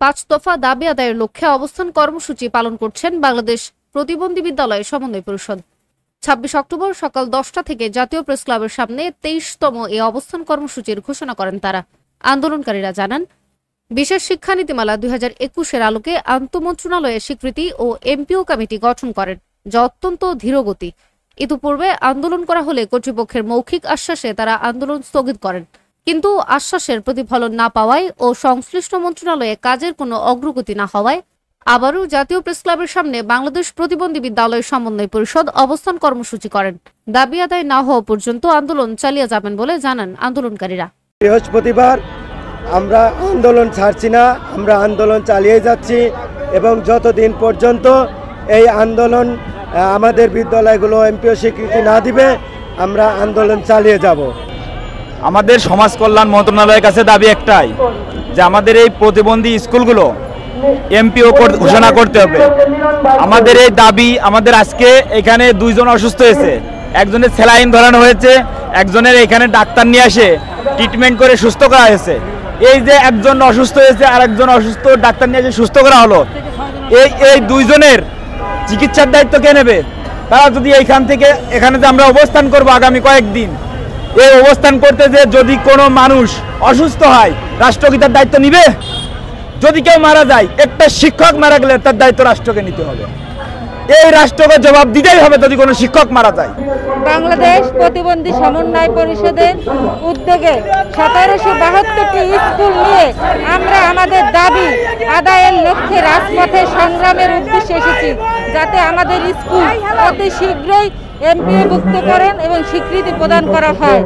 5 দফা দাবি আদায়ের লক্ষ্যে অবস্থান কর্মসূচি পালন করছেন বাংলাদেশ প্রতিবন্ধী বিদ্যালয় সমন্বয় পরিষদ। 26 অক্টোবর সকাল 10টা থেকে জাতীয় প্রেস ক্লাবের সামনে 23তম এই অবস্থান কর্মসূচির ঘোষণা করেন তারা। আন্দোলনকারীরা জানান, বিশেষ শিক্ষানীতিমালা 2021-এর আলোকে আন্তঃমন্ত্রণালয়ের স্বীকৃতি ও এমপিও কমিটি গঠন করেন, যা অত্যন্ত ধীরগতি। ইতিপূর্বে আন্দোলন করা হলে কর্তৃপক্ষের মৌখিক আশ্বাসে তারা আন্দোলন স্থগিত করেন, কিন্তু আশ্বাসের প্রতিফলন না পাওয়ায় ও সংশ্লিষ্ট মন্ত্রণালয়ে কাজের কোনো অগ্রগতি না হওয়ায় আবারও জাতীয় প্রেস ক্লাবের সামনে বাংলাদেশ প্রতিবন্ধী বিদ্যালয় সমন্বয় পরিষদ অবস্থান কর্মসূচি করেন। দাবি আদায় না হওয়া পর্যন্ত আন্দোলন চালিয়ে যাবেন বলে জানান আন্দোলনকারীরা। বৃহস্পতিবার আমরা আন্দোলন ছাড়ছি না, আমরা আন্দোলন চালিয়ে যাচ্ছি এবং যতদিন পর্যন্ত এই আন্দোলন আমাদের বিদ্যালয়গুলো এমপিও স্বীকৃতি না দিবে আমরা আন্দোলন চালিয়ে যাব। আমাদের সমাজ কল্যাণ মন্ত্রণালয়ের কাছে দাবি একটাই, যে আমাদের এই প্রতিবন্ধী স্কুলগুলো এমপিও ঘোষণা করতে হবে। আমাদের এই দাবি, আমাদের আজকে এখানে 2 জন অসুস্থ হয়েছে, একজনের স্যালাইন ধরানো হয়েছে, একজনের এখানে ডাক্তার নিয়ে আসে ট্রিটমেন্ট করে সুস্থ করা হয়েছে। এই যে একজন অসুস্থ হয়েছে আর একজন অসুস্থ ডাক্তার নিয়ে এসে সুস্থ করা হলো, এই 2 জনের চিকিৎসার দায়িত্ব কে নেবে? তারা যদি এইখান থেকে এখানে যে আমরা অবস্থান করব আগামী কয়েকদিন, এই অবস্থান করতে যে যদি কোনো মানুষ অসুস্থ হয়, রাষ্ট্র কি তার দায়িত্ব নিবে? যদি কেউ মারা যায়, একটা শিক্ষক মারা গেলে তার দায়িত্ব রাষ্ট্রকে নিতে হবে। এই রাষ্ট্রকে জবাব দিতেই হবে যদি কোনো শিক্ষক মারা যায়। বাংলাদেশ প্রতিবন্ধী সমন্বয় পরিষদের উদ্যোগে 1772টি স্কুল নিয়ে আমরা আমাদের দাবি আদায়ের লক্ষ্যে রাজপথে সংগ্রামের উদ্দেশ্যে এসেছি, যাতে আমাদের স্কুল অতি শীঘ্রই এমপিওভুক্তকরণ এবং স্বীকৃতি প্রদান করা হয়।